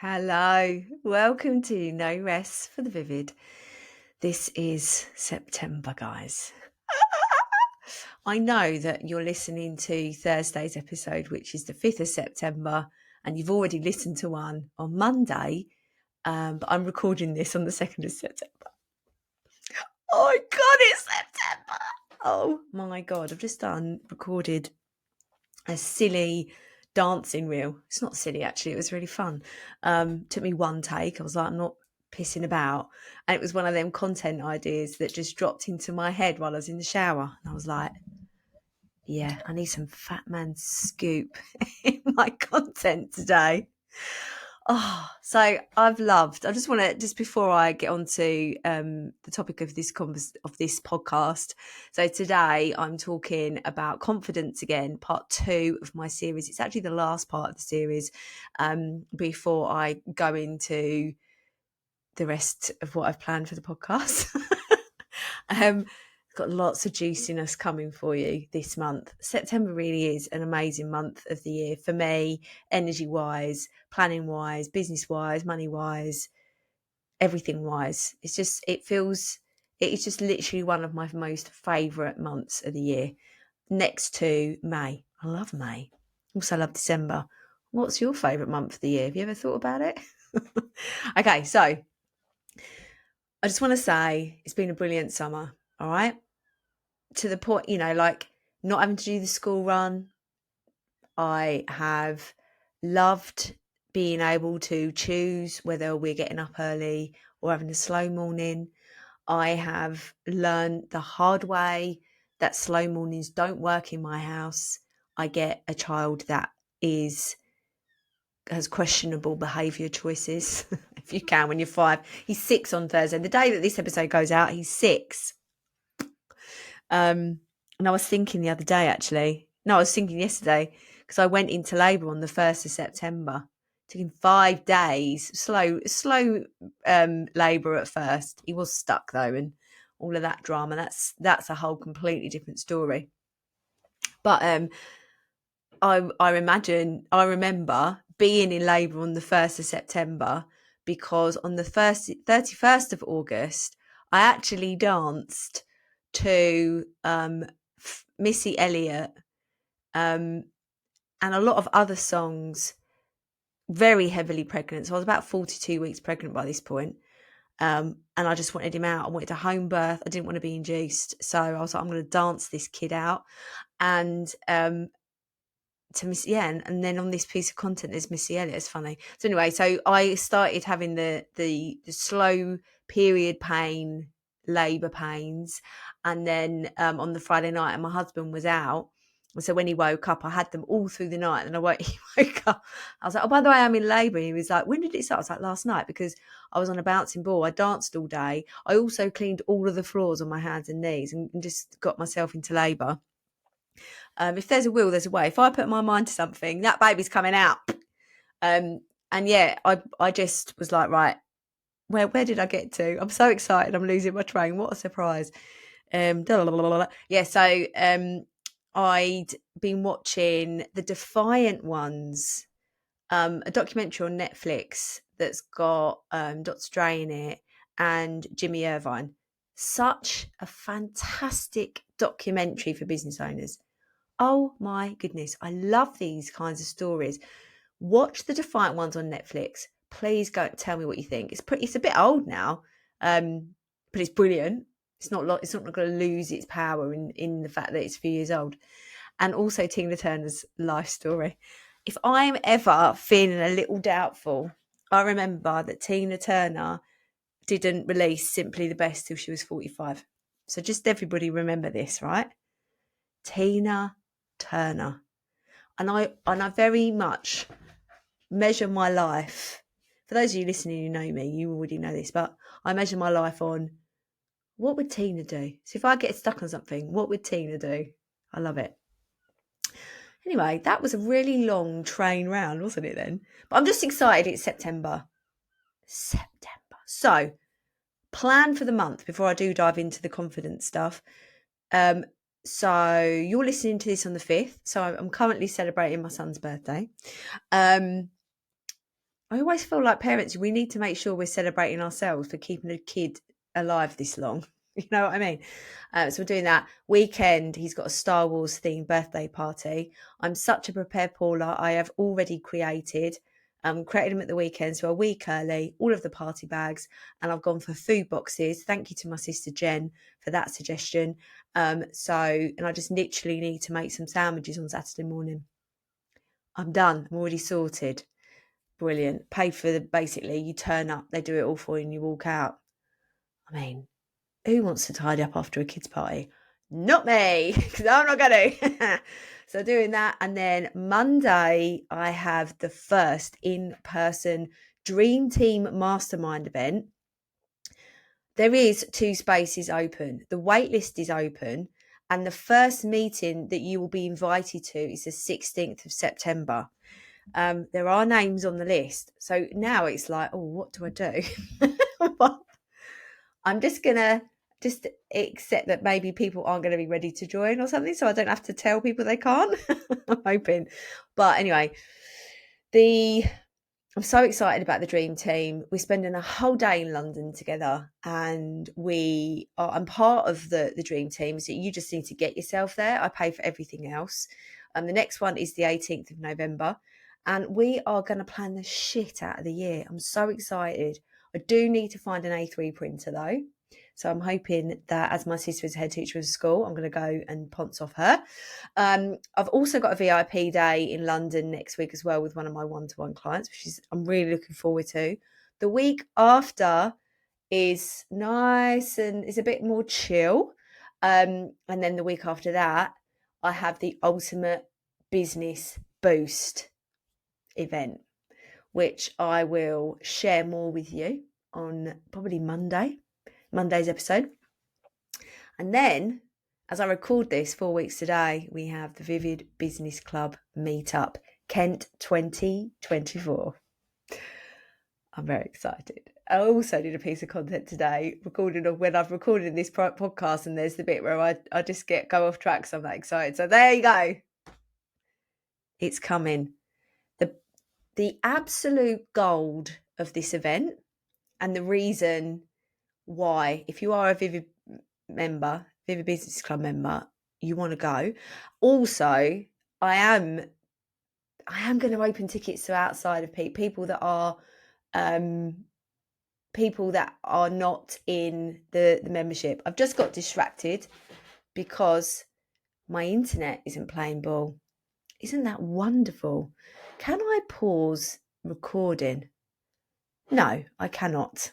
Hello, welcome to No Rest for the Vivid. This is September, guys. I know that you're listening to Thursday's episode, which is the 5th of September, and you've already listened to one on Monday, but I'm recording this on the 2nd of September. Oh my God, it's September! Oh my God, I've just recorded a silly dancing reel. It's not silly, actually. It was really fun. Took me one take. I was like, I'm not pissing about. And it was one of them content ideas that just dropped into my head while I was in the shower. And I was like, yeah, I need some fat man scoop in my content today. Oh, so I just want to, just before I get on to the topic of this podcast. So today I'm talking about confidence again, part 2 of my series. It's actually the last part of the series before I go into the rest of what I've planned for the podcast. Got lots of juiciness coming for you this month. September really is an amazing month of the year for me, energy wise, planning wise, business wise, money wise, everything wise. It is just literally one of my most favourite months of the year, next to May. I love May. Also love December. What's your favourite month of the year? Have you ever thought about it? Okay, so I just want to say it's been a brilliant summer. All right. To the point, like not having to do the school run. I have loved being able to choose whether we're getting up early or having a slow morning. I have learned the hard way that slow mornings don't work in my house. I get a child that has questionable behaviour choices. If you can, when you're 5. He's 6 on Thursday. The day that this episode goes out, he's 6. And I was thinking the other day, actually. No, I was thinking yesterday, because I went into labour on the 1st of September. It took him 5 days. Slow labour at first. He was stuck though, and all of that drama. That's a whole completely different story. But I remember being in labour on the 1st of September, because on the 31st of August, I actually danced to Missy Elliott and a lot of other songs, very heavily pregnant. So I was about 42 weeks pregnant by this point. And I just wanted him out. I wanted a home birth. I didn't want to be induced. So I was like, I'm going to dance this kid out. And to Miss, yeah, and then on this piece of content there's Missy Elliott. It's funny. So anyway, so I started having the slow period pain, labour pains, and then on the Friday night, and my husband was out. And so when he woke up, I had them all through the night. And he woke up. I was like, oh, by the way, I'm in labour. He was like, when did it start? I was like, last night, because I was on a bouncing ball. I danced all day. I also cleaned all of the floors on my hands and knees and just got myself into labour. If there's a will, there's a way. If I put my mind to something, that baby's coming out. And yeah, I just was like, right, where did I get to? I'm so excited. I'm losing my train. What a surprise. Yeah, so I'd been watching The Defiant Ones, a documentary on Netflix that's got Dr. Dre in it and Jimmy Irvine. Such a fantastic documentary for business owners. Oh my goodness, I love these kinds of stories. Watch The Defiant Ones on Netflix. Please go tell me what you think. It's a bit old now, but it's brilliant. It's not going to lose its power in the fact that it's a few years old. And also Tina Turner's life story. If I'm ever feeling a little doubtful, I remember that Tina Turner didn't release Simply the Best till she was 45. So just everybody remember this, right? Tina Turner. And I very much measure my life. For those of you listening who know me, you already know this, but I measure my life on what would Tina do? So if I get stuck on something, what would Tina do? I love it. Anyway, that was a really long train round, wasn't it then? But I'm just excited it's September. So, plan for the month before I do dive into the confidence stuff. So you're listening to this on the 5th. So I'm currently celebrating my son's birthday. I always feel like parents, we need to make sure we're celebrating ourselves for keeping a kid alive this long. You know what I mean? So we're doing that. Weekend, he's got a Star Wars themed birthday party. I'm such a prepared Paula. I have already created them at the weekend, so a week early, all of the party bags, and I've gone for food boxes. Thank you to my sister Jen for that suggestion. And I just literally need to make some sandwiches on Saturday morning. I'm done. I'm already sorted. Brilliant. Pay for basically, you turn up, they do it all for you, and you walk out. I mean, who wants to tidy up after a kids' party? Not me, because I'm not going to. So doing that. And then Monday, I have the first in-person Dream Team Mastermind event. There is 2 spaces open. The wait list is open. And the first meeting that you will be invited to is the 16th of September. There are names on the list. So now it's like, oh, what do I do? I'm just going to accept that maybe people aren't going to be ready to join or something. So I don't have to tell people they can't. I'm hoping. But anyway, I'm so excited about the Dream Team. We're spending a whole day in London together, and I'm part of the Dream Team. So you just need to get yourself there. I pay for everything else. And the next one is the 18th of November. And we are going to plan the shit out of the year. I'm so excited. I do need to find an A3 printer though. So I'm hoping that as my sister is head teacher of school, I'm going to go and ponce off her. I've also got a VIP day in London next week as well with one of my one-to-one clients, which I'm really looking forward to. The week after is nice and is a bit more chill. And then the week after that, I have the Ultimate Business Boost event, which I will share more with you on probably Monday's episode. And then, as I record this 4 weeks today, we have the Vivid Business Club Meetup, Kent 2024. I'm very excited. I also did a piece of content today, when I've recorded this podcast, and there's the bit where I just go off track, so I'm that excited. So there you go. It's coming. The absolute gold of this event, and the reason why, if you are a Vivid Business Club member, you want to go. Also, I am going to open tickets to outside of people that are not in the membership. I've just got distracted because my internet isn't playing ball. Isn't that wonderful? Can I pause recording? No, I cannot.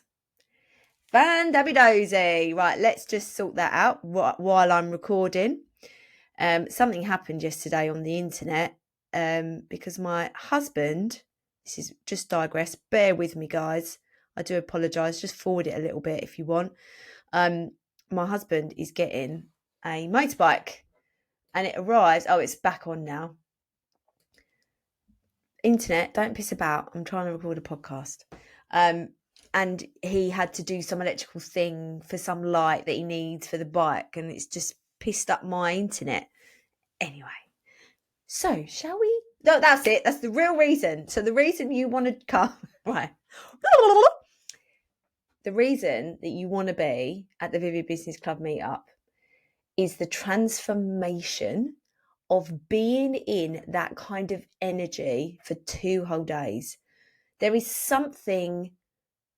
Fan-dabby-dozy. Right, let's just sort that out while I'm recording. Something happened yesterday on the internet because my husband, this is just digress, bear with me guys, I do apologise, just forward it a little bit if you want. My husband is getting a motorbike and it arrives, it's back on now. Internet, don't piss about, I'm trying to record a podcast. And he had to do some electrical thing for some light that he needs for the bike, and it's just pissed up my internet. Anyway, so shall we? No, that's it. That's the real reason. So the reason you want to come, right? The reason that you want to be at the Vivid Business Club meetup is the transformation of being in that kind of energy for 2 whole days. There is something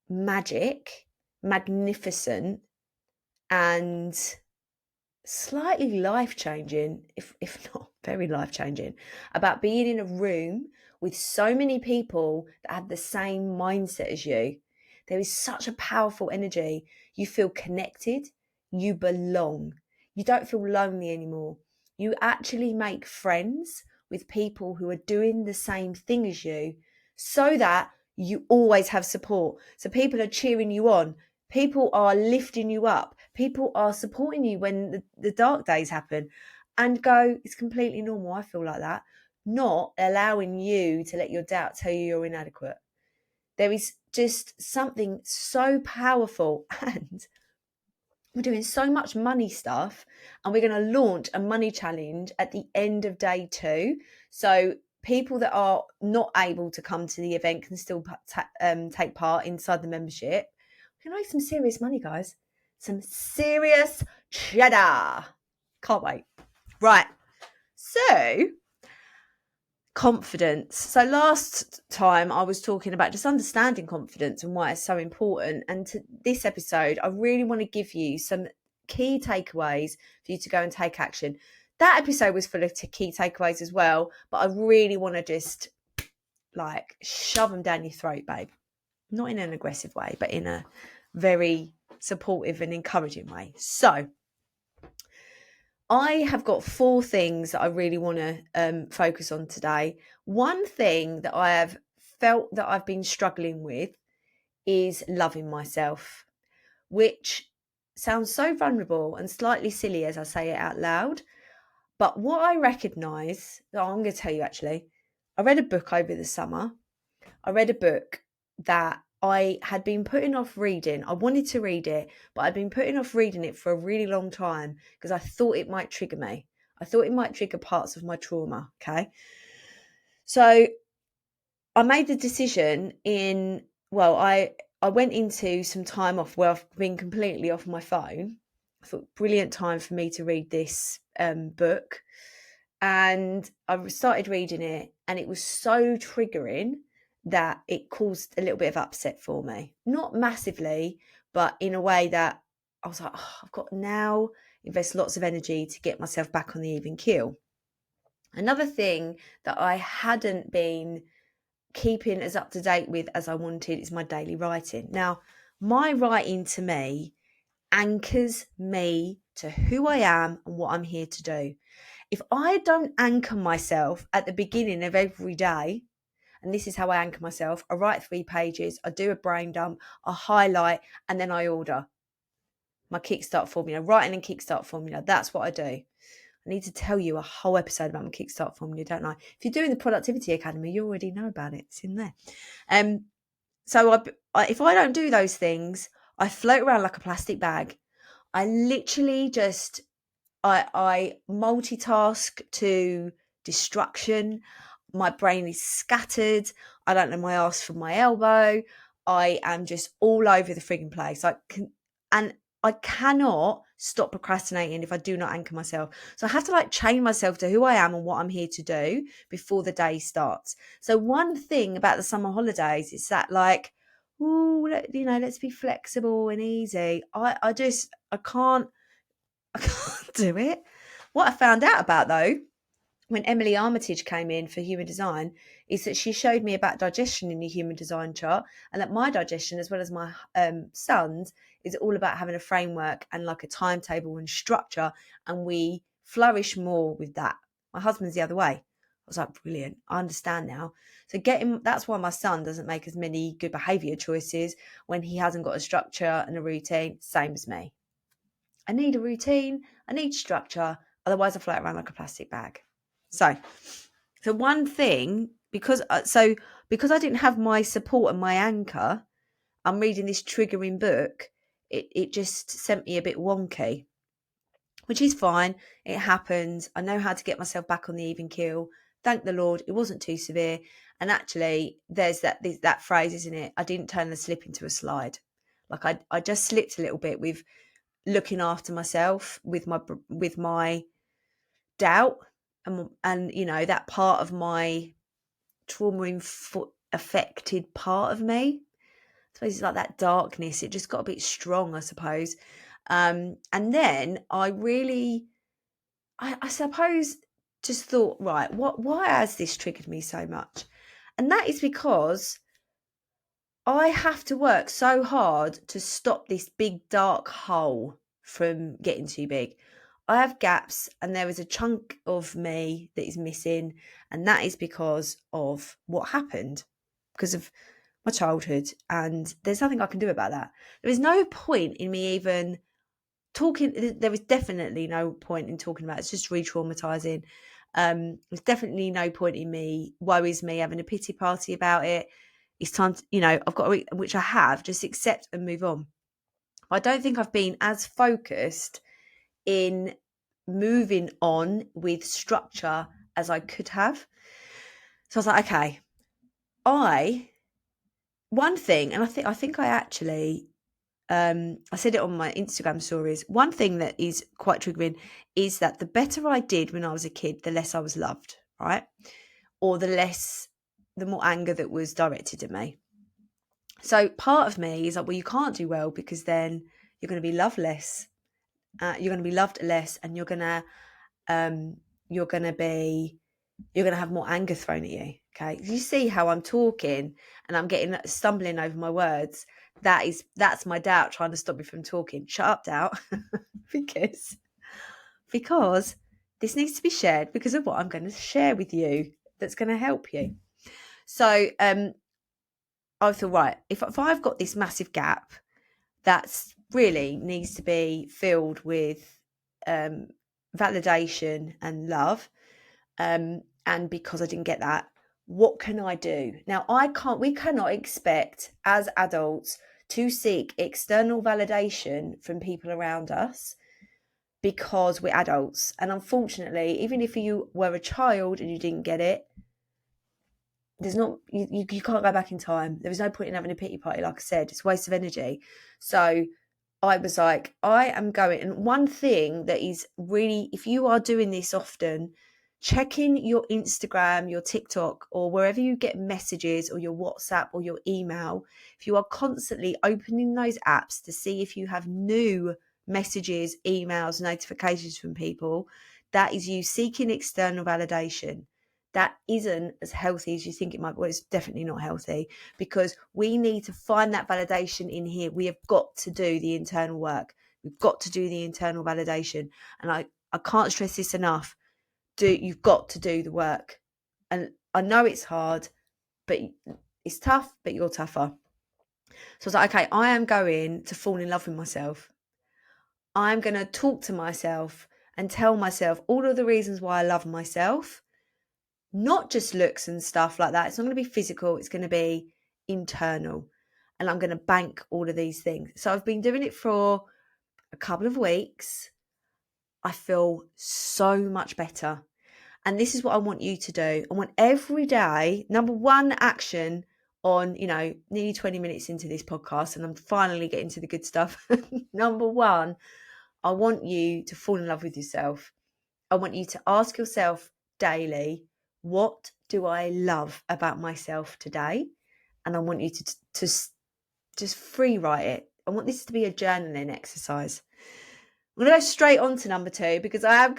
magic, magnificent, and slightly life-changing, if not very life-changing, about being in a room with so many people that have the same mindset as you. There is such a powerful energy. You feel connected, you belong. You don't feel lonely anymore. You actually make friends with people who are doing the same thing as you, so that you always have support. So people are cheering you on. People are lifting you up. People are supporting you when the dark days happen, and it's completely normal. I feel like that. Not allowing you to let your doubt tell you you're inadequate. There is just something so powerful, and we're doing so much money stuff, and we're going to launch a money challenge at the end of day 2. So people that are not able to come to the event can still take part inside the membership. We can make some serious money, guys. Some serious cheddar. Can't wait. Right. So, confidence. So last time I was talking about just understanding confidence and why it's so important. And to this episode, I really want to give you some key takeaways for you to go and take action. That episode was full of key takeaways as well, but I really want to just like shove them down your throat, babe. Not in an aggressive way, but in a very supportive and encouraging way. So I have got 4 things that I really want to focus on today. One thing that I have felt that I've been struggling with is loving myself, which sounds so vulnerable and slightly silly as I say it out loud. But what I recognise, I'm going to tell you actually, I read a book over the summer. I read a book that I had been putting off reading. I wanted to read it, but I'd been putting off reading it for a really long time because I thought it might trigger me. I thought it might trigger parts of my trauma, okay? So I made the decision I went into some time off where I've been completely off my phone. I thought, brilliant time for me to read this book. And I started reading it, and it was so triggering that it caused a little bit of upset for me. Not massively, but in a way that I was like, I've got to now invest lots of energy to get myself back on the even keel. Another thing that I hadn't been keeping as up to date with as I wanted is my daily writing. Now, my writing to me anchors me to who I am and what I'm here to do. If I don't anchor myself at the beginning of every day, and this is how I anchor myself, I write 3 pages, I do a brain dump, I highlight, and then I order my Kickstart formula, writing and Kickstart formula. That's what I do. I need to tell you a whole episode about my Kickstart formula, don't I? If you're doing the Productivity Academy, you already know about it. It's in there. So if I don't do those things, I float around like a plastic bag. I literally just I multitask to destruction. My brain is scattered. I don't know my ass from my elbow. I am just all over the frigging place. I cannot stop procrastinating if I do not anchor myself. So I have to like chain myself to who I am and what I'm here to do before the day starts. So one thing about the summer holidays is that like, let's be flexible and easy. I can't do it. What I found out about though, when Emily Armitage came in for human design, is that she showed me about digestion in the human design chart, and that my digestion, as well as my son's, is all about having a framework and like a timetable and structure, and we flourish more with that. My husband's the other way. I was like, brilliant. I understand now. So that's why my son doesn't make as many good behaviour choices when he hasn't got a structure and a routine, same as me. I need a routine, I need structure, otherwise I float around like a plastic bag. So one thing, because I didn't have my support and my anchor, I'm reading this triggering book, it just sent me a bit wonky, which is fine. It happens. I know how to get myself back on the even keel. Thank the Lord, it wasn't too severe. And actually, there's that phrase, isn't it? I didn't turn the slip into a slide. Like I just slipped a little bit with looking after myself with my doubt and that part of my trauma affected part of me. I suppose it's like that darkness. It just got a bit strong, I suppose. And then I suppose just thought, right, why has this triggered me so much? And that is because I have to work so hard to stop this big dark hole from getting too big. I have gaps, and there is a chunk of me that is missing, and that is because of what happened, because of my childhood, and there's nothing I can do about that. There is no point in me even talking. There is definitely no point in talking about it. It's just re-traumatizing. There's definitely no point in worries me having a pity party about it. It's time to, I've got to, which I have, just accept and move on. I don't think I've been as focused in moving on with structure as I could have. So I was like, okay, one thing, and I think I actually, I said it on my Instagram stories. One thing that is quite triggering is that the better I did when I was a kid, the less I was loved, right? Or the more anger that was directed at me. So part of me is like, well, you can't do well because then you're going to be loved less. You're going to be loved less, and you're going to have more anger thrown at you. Okay, you see how I'm talking and I'm getting stumbling over my words. That's my doubt trying to stop me from talking. Shut up, doubt, because this needs to be shared because of what I'm going to share with you. That's going to help you. So I thought, right, if I've got this massive gap that's really needs to be filled with validation and love, and because I didn't get that, what can I do? Now, we cannot expect as adults to seek external validation from people around us because we're adults. And unfortunately, even if you were a child and you didn't get it, you can't go back in time. There was no point in having a pity party, like I said. It's a waste of energy. So I was like, I am going. And one thing that is really, if you are doing this often, checking your Instagram, your TikTok, or wherever you get messages, or your WhatsApp or your email, if you are constantly opening those apps to see if you have new messages, emails, notifications from people, that is you seeking external validation. That isn't as healthy as you think it might be. Well, it's definitely not healthy, because we need to find that validation in here. We have got to do the internal work. We've got to do the internal validation. And I can't stress this enough. You've got to do the work. And I know it's hard, but it's tough, but you're tougher. So I was like, okay, I am going to fall in love with myself. I'm going to talk to myself and tell myself all of the reasons why I love myself. Not just looks and stuff like that. It's not going to be physical. It's going to be internal. And I'm going to bank all of these things. So I've been doing it for a couple of weeks. I feel so much better. And this is what I want you to do. I want every day, number one action on, nearly 20 minutes into this podcast, and I'm finally getting to the good stuff. Number one, I want you to fall in love with yourself. I want you to ask yourself daily, what do I love about myself today? And I want you to just free write it. I want this to be a journaling exercise. I'm going to go straight on to number two because I am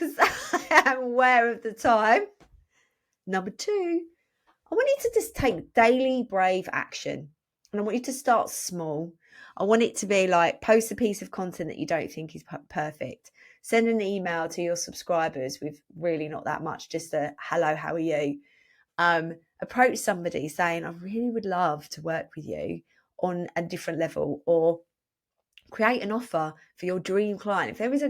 aware of the time. Number two, I want you to just take daily brave action. And I want you to start small. I want it to be like post a piece of content that you don't think is perfect. Send an email to your subscribers with really not that much, just a hello, how are you? Approach somebody saying, I really would love to work with you on a different level, or create an offer for your dream client. If there is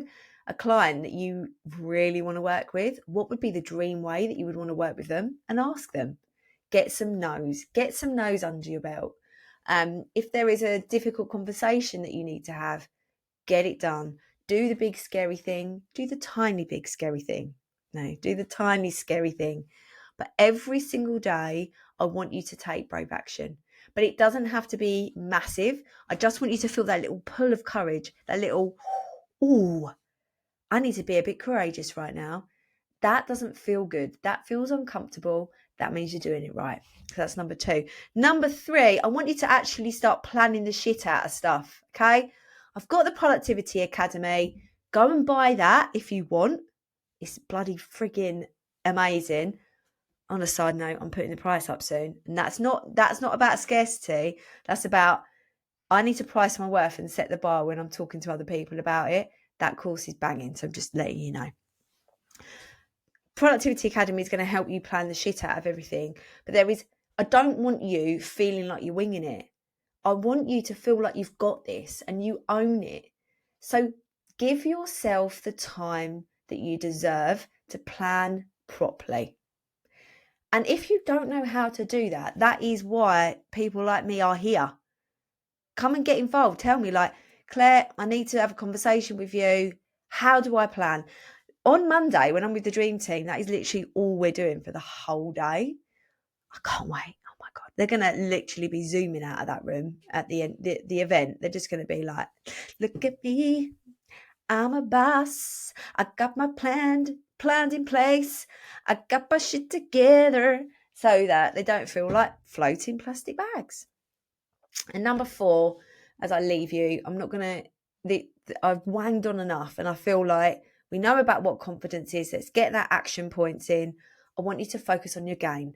a client that you really want to work with, what would be the dream way that you would want to work with them? And ask them. Get some no's under your belt. If there is a difficult conversation that you need to have, get it done. Do the big scary thing. Do the tiny big scary thing. No, do the tiny scary thing. But every single day, I want you to take brave action. But it doesn't have to be massive. I just want you to feel that little pull of courage, that little, ooh, I need to be a bit courageous right now. That doesn't feel good. That feels uncomfortable. That means you're doing it right. So that's number two. Number three, I want you to actually start planning the shit out of stuff. Okay. I've got the Productivity Academy. Go and buy that if you want. It's bloody frigging amazing. On a side note, I'm putting the price up soon. And that's not about scarcity. That's about, I need to price my worth and set the bar when I'm talking to other people about it. That course is banging. So I'm just letting you know. Productivity Academy is going to help you plan the shit out of everything. But I don't want you feeling like you're winging it. I want you to feel like you've got this and you own it. So give yourself the time that you deserve to plan properly. And if you don't know how to do that, that is why people like me are here. Come and get involved. Tell me, like, Claire, I need to have a conversation with you. How do I plan? On Monday, when I'm with the Dream Team, that is literally all we're doing for the whole day. I can't wait. Oh my God. They're going to literally be zooming out of that room at the end, the event. They're just going to be like, look at me. I'm a boss. I got my plans in place. I got my shit together, so that they don't feel like floating plastic bags. And number 4, as I leave you, I'm not going to, I've wanged on enough, and I feel like we know about what confidence is. Let's get that action points in. I want you to focus on your game.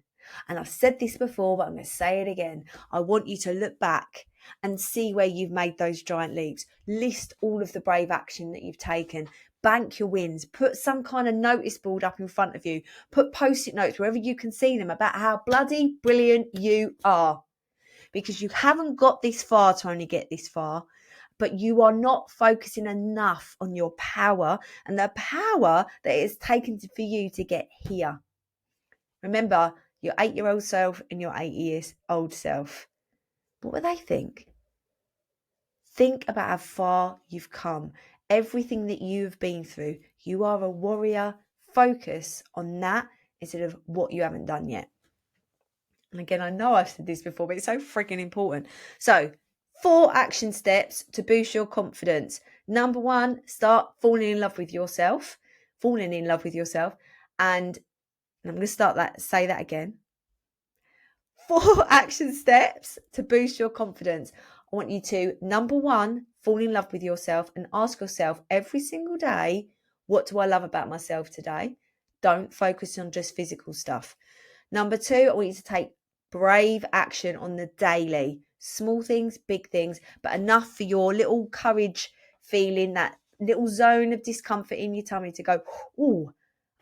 And I've said this before, but I'm going to say it again. I want you to look back and see where you've made those giant leaps. List all of the brave action that you've taken. Bank your wins. Put some kind of notice board up in front of you. Put post-it notes wherever you can see them about how bloody brilliant you are. Because you haven't got this far to only get this far, but you are not focusing enough on your power and the power that it's taken for you to get here. Remember, your 8-year-old self and your 8-year-old self. What would they think? Think about how far you've come, everything that you've been through. You are a warrior. Focus on that instead of what you haven't done yet. And again, I know I've said this before, but it's so freaking important. So 4 action steps to boost your confidence. Number 1, start falling in love with yourself. And I'm going to say that again. 4 action steps to boost your confidence. I want you to, number 1, fall in love with yourself and ask yourself every single day, what do I love about myself today? Don't focus on just physical stuff. Number 2, I want you to take brave action on the daily. Small things, big things, but enough for your little courage feeling, that little zone of discomfort in your tummy to go, oh,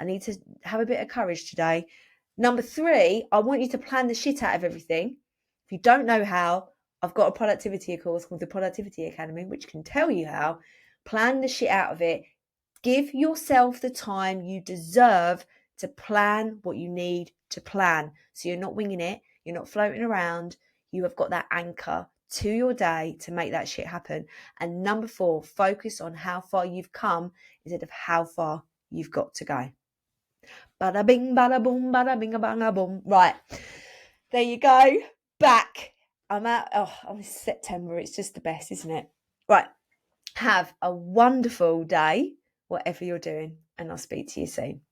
I need to have a bit of courage today. Number 3, I want you to plan the shit out of everything. If you don't know how, I've got a productivity course called the Productivity Academy, which can tell you how. Plan the shit out of it. Give yourself the time you deserve to plan what you need to plan. So you're not winging it. You're not floating around. You have got that anchor to your day to make that shit happen. And number 4, focus on how far you've come instead of how far you've got to go. Bada bing, bada boom, bada bing, bada boom. Right. There you go. Back. I'm out. Oh, it's September. It's just the best, isn't it? Right. Have a wonderful day, whatever you're doing, and I'll speak to you soon.